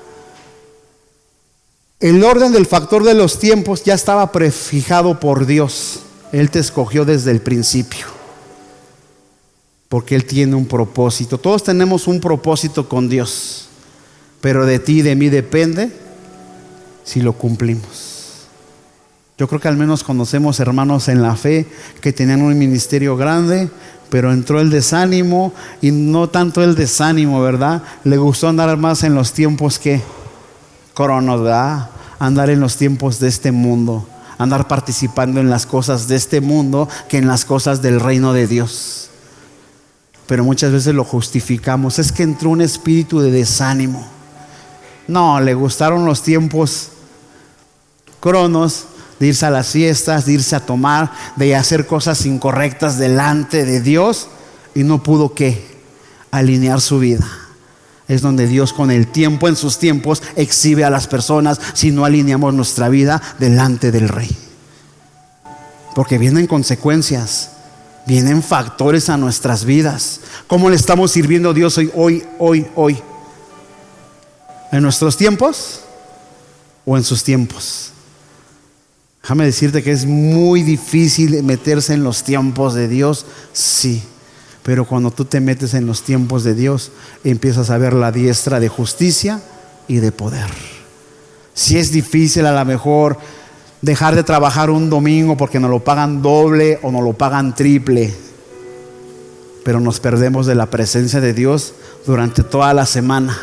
El orden del factor de los tiempos ya estaba prefijado por Dios. Él te escogió desde el principio, porque Él tiene un propósito. Todos tenemos un propósito con Dios, pero de ti y de mí depende si lo cumplimos. Yo creo que al menos conocemos hermanos en la fe que tenían un ministerio grande, pero entró el desánimo, y no tanto el desánimo, ¿verdad? Le gustó andar más en los tiempos cronos, ¿verdad? Andar en los tiempos de este mundo, andar participando en las cosas de este mundo que en las cosas del reino de Dios. Pero muchas veces lo justificamos: es que entró un espíritu de desánimo. No, le gustaron los tiempos cronos, de irse a las fiestas, de irse a tomar, de hacer cosas incorrectas delante de Dios, y no pudo alinear su vida. Es donde Dios, con el tiempo, en sus tiempos, exhibe a las personas si no alineamos nuestra vida delante del Rey. Porque vienen consecuencias, vienen factores a nuestras vidas. ¿Cómo le estamos sirviendo a Dios hoy? ¿En nuestros tiempos o en sus tiempos? Déjame decirte que es muy difícil meterse en los tiempos de Dios, sí. Pero cuando tú te metes en los tiempos de Dios, empiezas a ver la diestra de justicia y de poder. Si es difícil a lo mejor dejar de trabajar un domingo porque nos lo pagan doble o nos lo pagan triple, pero nos perdemos de la presencia de Dios durante toda la semana.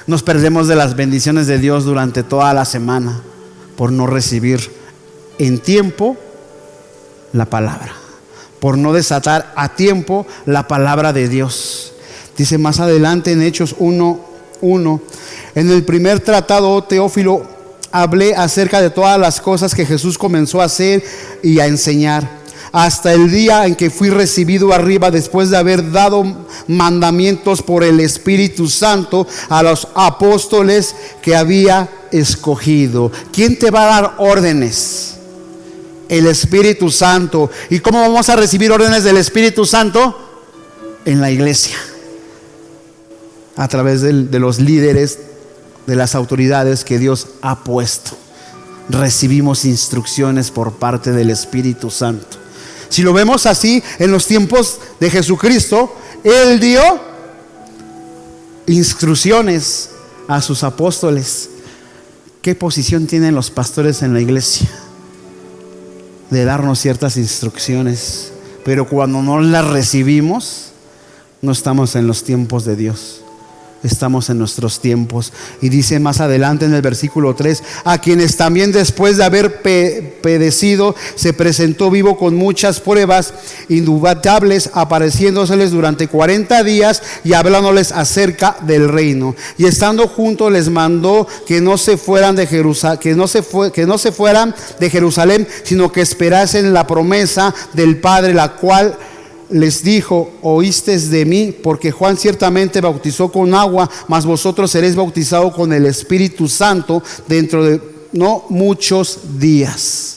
Nos perdemos de las bendiciones de Dios durante toda la semana por no recibir en tiempo la palabra, por no desatar a tiempo la palabra de Dios. Dice más adelante en Hechos 1:1: en el primer tratado, oh Teófilo, hablé acerca de todas las cosas que Jesús comenzó a hacer y a enseñar, hasta el día en que fui recibido arriba, después de haber dado mandamientos por el Espíritu Santo a los apóstoles que había escogido. ¿Quién te va a dar órdenes? El Espíritu Santo. ¿Y cómo vamos a recibir órdenes del Espíritu Santo? En la iglesia, a través de los líderes, de las autoridades que Dios ha puesto. Recibimos instrucciones por parte del Espíritu Santo. Si lo vemos así, en los tiempos de Jesucristo, Él dio instrucciones a sus apóstoles. ¿Qué posición tienen los pastores en la iglesia? De darnos ciertas instrucciones, pero cuando no las recibimos, no estamos en los tiempos de Dios, estamos en nuestros tiempos. Y dice más adelante en el versículo 3: a quienes también después de haber padecido se presentó vivo con muchas pruebas indubitables, apareciéndoseles durante 40 días y hablándoles acerca del reino. Y estando juntos les mandó que no se fueran de Jerusalén, sino que esperasen la promesa del Padre, la cual les dijo: oísteis de mí, porque Juan ciertamente bautizó con agua, mas vosotros seréis bautizados con el Espíritu Santo dentro de no muchos días.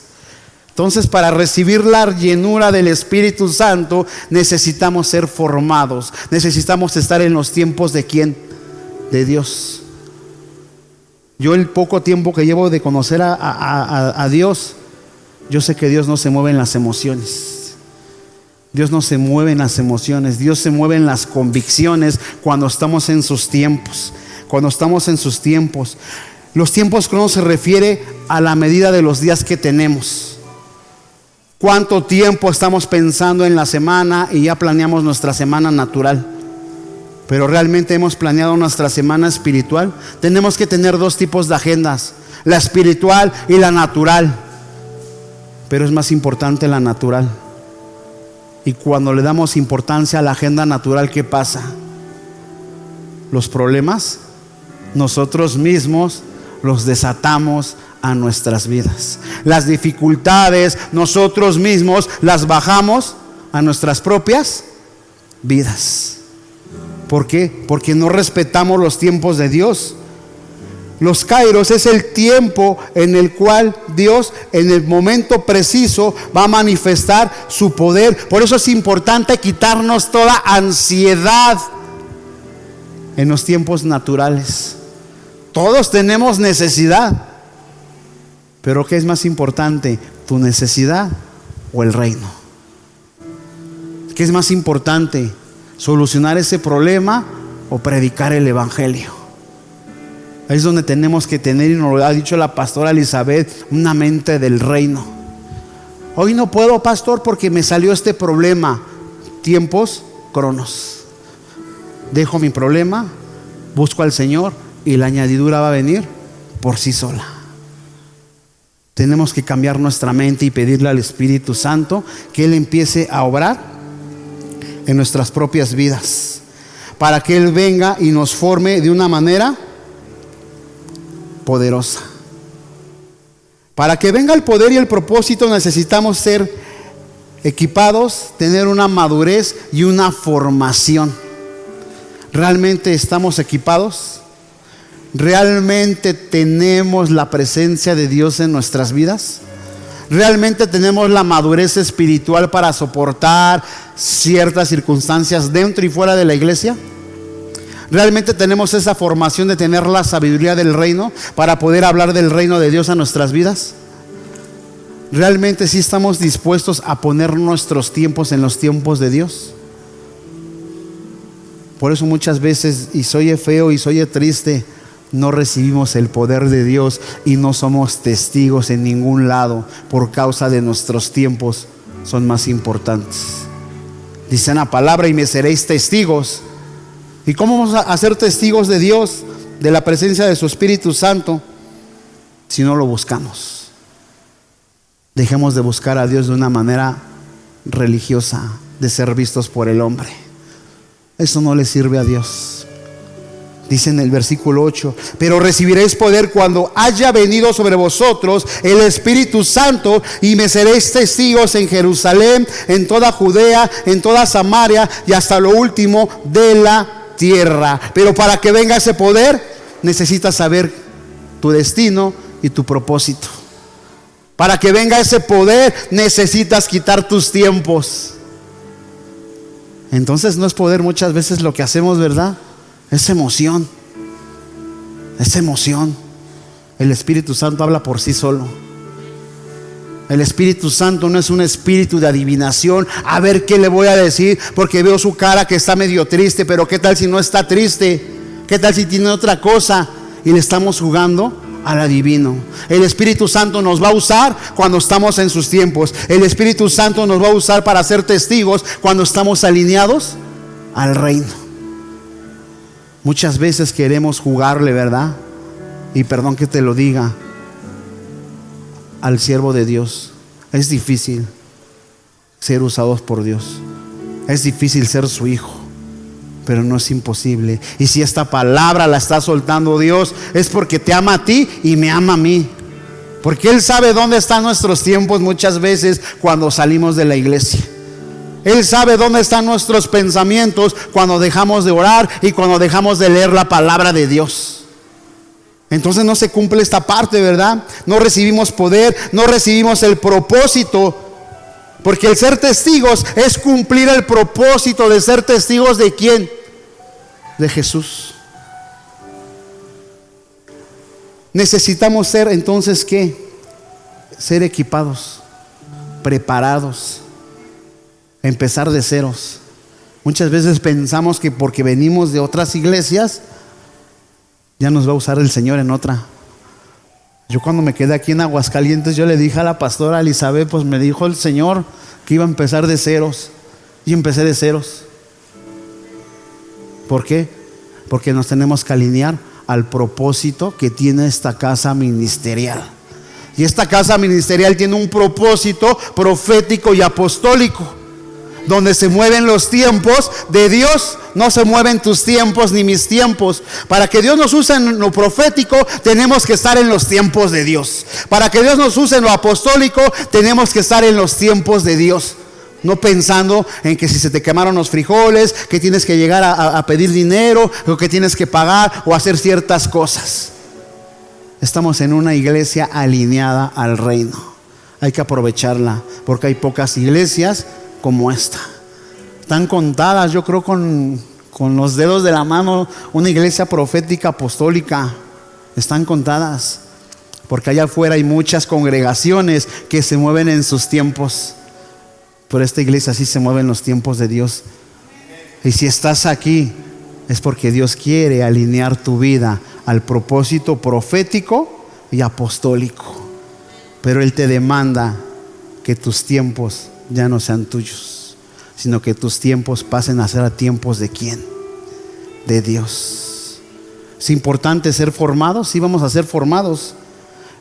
Entonces, para recibir la llenura del Espíritu Santo necesitamos ser formados, necesitamos estar en los tiempos de ¿quién? De Dios. Yo, el poco tiempo que llevo de conocer a Dios, yo sé que Dios no se mueve en las emociones. Dios no se mueve en las emociones, Dios se mueve en las convicciones cuando estamos en sus tiempos. Cuando estamos en sus tiempos. Los tiempos cronos se refiere a la medida de los días que tenemos. ¿Cuánto tiempo estamos pensando en la semana y ya planeamos nuestra semana natural? Pero realmente hemos planeado nuestra semana espiritual. Tenemos que tener dos tipos de agendas: la espiritual y la natural. Pero es más importante la natural. Y cuando le damos importancia a la agenda natural, ¿qué pasa? Los problemas, nosotros mismos los desatamos a nuestras vidas. Las dificultades, nosotros mismos las bajamos a nuestras propias vidas. ¿Por qué? Porque no respetamos los tiempos de Dios. Los kairos es el tiempo en el cual Dios, en el momento preciso, va a manifestar su poder. Por eso es importante quitarnos toda ansiedad en los tiempos naturales. Todos tenemos necesidad, pero ¿qué es más importante? ¿Tu necesidad o el reino? ¿Qué es más importante? ¿Solucionar ese problema o predicar el evangelio? Ahí es donde tenemos que tener, y nos lo ha dicho la pastora Elizabeth, una mente del reino. Hoy no puedo, pastor, porque me salió este problema. Tiempos cronos. Dejo mi problema, busco al Señor y la añadidura va a venir por sí sola. Tenemos que cambiar nuestra mente y pedirle al Espíritu Santo que Él empiece a obrar en nuestras propias vidas, para que Él venga y nos forme de una manera poderosa. Para que venga el poder y el propósito necesitamos ser equipados, tener una madurez y una formación. ¿Realmente estamos equipados? ¿Realmente tenemos la presencia de Dios en nuestras vidas? ¿Realmente tenemos la madurez espiritual para soportar ciertas circunstancias dentro y fuera de la iglesia? ¿Realmente tenemos esa formación de tener la sabiduría del reino para poder hablar del reino de Dios a nuestras vidas? ¿Realmente sí estamos dispuestos a poner nuestros tiempos en los tiempos de Dios? Por eso muchas veces, y se oye feo y se oye triste, no recibimos el poder de Dios y no somos testigos en ningún lado por causa de nuestros tiempos son más importantes. Dice la palabra: y me seréis testigos. ¿Y cómo vamos a ser testigos de Dios, de la presencia de su Espíritu Santo, si no lo buscamos? Dejemos de buscar a Dios de una manera religiosa, de ser vistos por el hombre. Eso no le sirve a Dios. Dice en el versículo 8: pero recibiréis poder cuando haya venido sobre vosotros el Espíritu Santo, y me seréis testigos en Jerusalén, en toda Judea, en toda Samaria y hasta lo último de la tierra. Pero para que venga ese poder, necesitas saber tu destino y tu propósito. Para que venga ese poder, necesitas quitar tus tiempos. Entonces no es poder muchas veces lo que hacemos, ¿verdad? Es emoción. Es emoción. El Espíritu Santo habla por sí solo. El Espíritu Santo no es un espíritu de adivinación. A ver qué le voy a decir, porque veo su cara que está medio triste. Pero qué tal si no está triste, qué tal si tiene otra cosa, y le estamos jugando al adivino. El Espíritu Santo nos va a usar cuando estamos en sus tiempos. El Espíritu Santo nos va a usar para ser testigos cuando estamos alineados al reino. Muchas veces queremos jugarle, ¿verdad? Y perdón que te lo diga, al siervo de Dios. Es difícil ser usados por Dios. Es difícil ser su hijo, pero no es imposible. Y si esta palabra la está soltando Dios, es porque te ama a ti y me ama a mí. Porque Él sabe dónde están nuestros tiempos muchas veces cuando salimos de la iglesia. Él sabe dónde están nuestros pensamientos cuando dejamos de orar y cuando dejamos de leer la palabra de Dios. Entonces no se cumple esta parte, ¿verdad? No recibimos poder, no recibimos el propósito. Porque el ser testigos es cumplir el propósito de ser testigos ¿de quién? De Jesús. Necesitamos ser entonces ¿qué? Ser equipados, preparados, empezar de ceros. Muchas veces pensamos que porque venimos de otras iglesias ya nos va a usar el Señor en otra. Yo cuando me quedé aquí en Aguascalientes, yo le dije a la pastora Elizabeth, pues me dijo el Señor que iba a empezar de ceros. Y empecé de ceros. ¿Por qué? Porque nos tenemos que alinear al propósito que tiene esta casa ministerial. Y esta casa ministerial tiene un propósito profético y apostólico. Donde se mueven los tiempos de Dios, no se mueven tus tiempos ni mis tiempos. Para que Dios nos use en lo profético, tenemos que estar en los tiempos de Dios. Para que Dios nos use en lo apostólico, tenemos que estar en los tiempos de Dios. No pensando en que si se te quemaron los frijoles, que tienes que llegar a pedir dinero, o que tienes que pagar o hacer ciertas cosas. Estamos en una iglesia alineada al reino. Hay que aprovecharla, porque hay pocas iglesias como esta. Están contadas, yo creo, con los dedos de la mano, una iglesia profética apostólica. Están contadas, porque allá afuera hay muchas congregaciones que se mueven en sus tiempos, pero esta iglesia sí se mueve en los tiempos de Dios. Y si estás aquí, es porque Dios quiere alinear tu vida al propósito profético y apostólico. Pero Él te demanda que tus tiempos ya no sean tuyos, sino que tus tiempos pasen a ser a tiempos ¿de quién? De Dios. Es importante ser formados, sí, vamos a ser formados.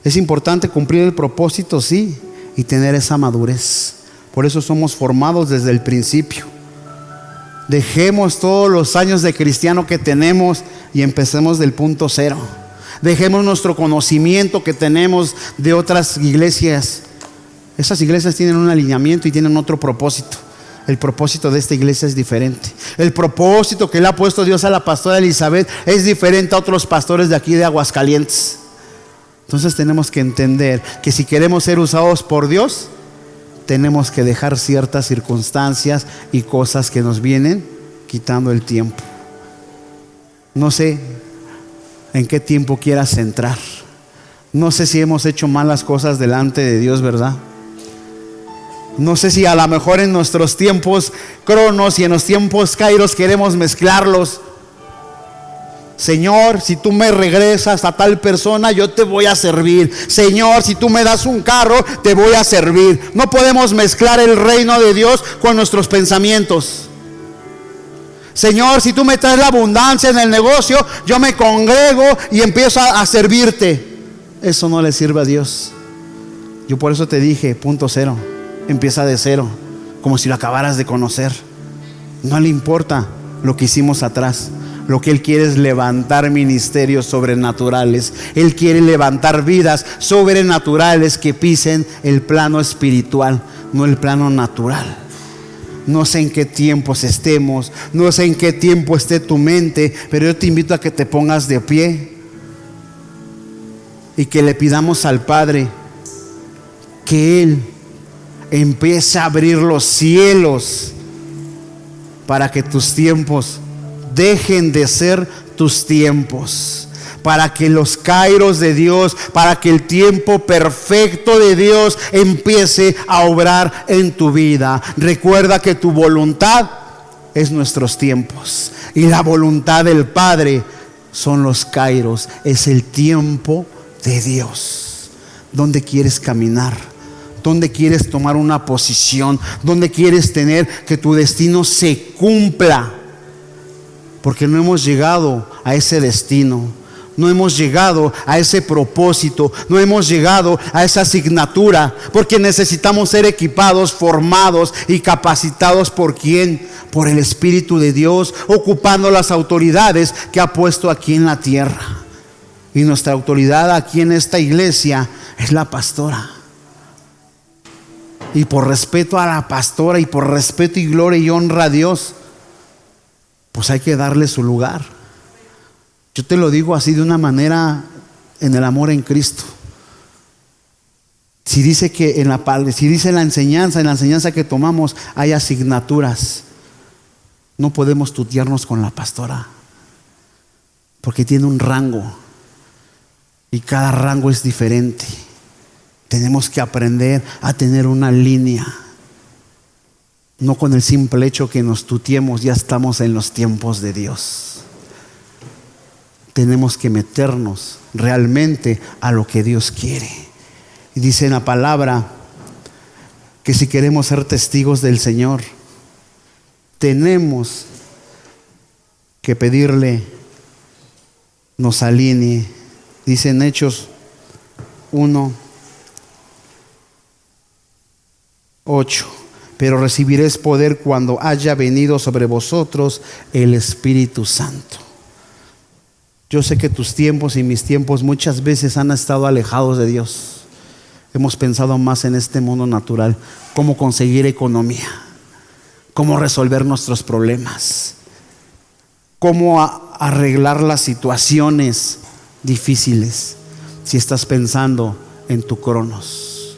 Es importante cumplir el propósito, sí, y tener esa madurez. Por eso somos formados desde el principio. Dejemos todos los años de cristiano que tenemos y empecemos del punto cero. Dejemos nuestro conocimiento que tenemos de otras iglesias. Esas iglesias tienen un alineamiento y tienen otro propósito. El propósito de esta iglesia es diferente. El propósito que le ha puesto Dios a la pastora Elizabeth es diferente a otros pastores de aquí de Aguascalientes. Entonces tenemos que entender que si queremos ser usados por Dios, tenemos que dejar ciertas circunstancias y cosas que nos vienen quitando el tiempo. No sé en qué tiempo quieras entrar. No sé si hemos hecho malas cosas delante de Dios, ¿verdad? No sé si a lo mejor en nuestros tiempos cronos y en los tiempos kairos queremos mezclarlos. Señor, si tú me regresas a tal persona, yo te voy a servir. Señor, si tú me das un carro, te voy a servir. No podemos mezclar el reino de Dios con nuestros pensamientos. Señor, si tú me traes la abundancia en el negocio, yo me congrego y empiezo a servirte. Eso no le sirve a Dios. Yo por eso te dije, punto cero. Empieza de cero, como si lo acabaras de conocer. No le importa lo que hicimos atrás. Lo que Él quiere es levantar ministerios sobrenaturales. Él quiere levantar vidas sobrenaturales que pisen el plano espiritual, no el plano natural. No sé en qué tiempos estemos, no sé en qué tiempo esté tu mente, pero yo te invito a que te pongas de pie y que le pidamos al Padre que Él empiece a abrir los cielos para que tus tiempos dejen de ser tus tiempos, para que los kairos de Dios, para que el tiempo perfecto de Dios empiece a obrar en tu vida. Recuerda que tu voluntad es nuestros tiempos y la voluntad del Padre son los kairos, es el tiempo de Dios. ¿Dónde quieres caminar? ¿Dónde quieres tomar una posición? ¿Dónde quieres tener que tu destino se cumpla? Porque no hemos llegado a ese destino, no hemos llegado a ese propósito, no hemos llegado a esa asignatura, porque necesitamos ser equipados, formados y capacitados ¿por quién? Por el Espíritu de Dios, ocupando las autoridades que ha puesto aquí en la tierra. Y nuestra autoridad aquí en esta iglesia es la pastora. Y por respeto a la pastora y por respeto y gloria y honra a Dios, pues hay que darle su lugar. Yo te lo digo así de una manera en el amor en Cristo. Si dice que si dice en la enseñanza que tomamos hay asignaturas, no podemos tutearnos con la pastora, porque tiene un rango y cada rango es diferente. Tenemos que aprender a tener una línea. No con el simple hecho que nos tuteemos ya estamos en los tiempos de Dios. Tenemos que meternos realmente a lo que Dios quiere. Y dice en la palabra que si queremos ser testigos del Señor, tenemos que pedirle nos alinee. Dice en Hechos 1:8: pero recibiréis poder cuando haya venido sobre vosotros el Espíritu Santo. Yo sé que tus tiempos y mis tiempos muchas veces han estado alejados de Dios. Hemos pensado más en este mundo natural, cómo conseguir economía, cómo resolver nuestros problemas, cómo arreglar las situaciones difíciles. Si estás pensando en tu cronos,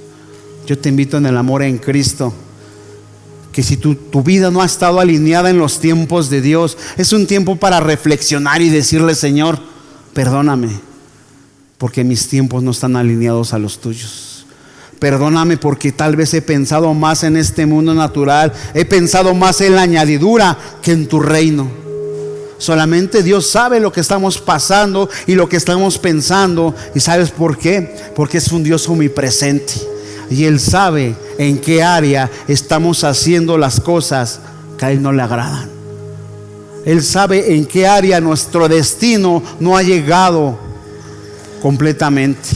yo te invito en el amor en Cristo que si tu vida no ha estado alineada en los tiempos de Dios, es un tiempo para reflexionar y decirle: Señor, perdóname, porque mis tiempos no están alineados a los tuyos. Perdóname porque tal vez he pensado más en este mundo natural, he pensado más en la añadidura que en tu reino. Solamente Dios sabe lo que estamos pasando y lo que estamos pensando. ¿Y sabes por qué? Porque es un Dios omnipresente. Y Él sabe en qué área estamos haciendo las cosas que a Él no le agradan. Él sabe en qué área nuestro destino no ha llegado completamente.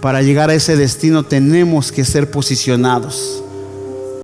Para llegar a ese destino tenemos que ser posicionados.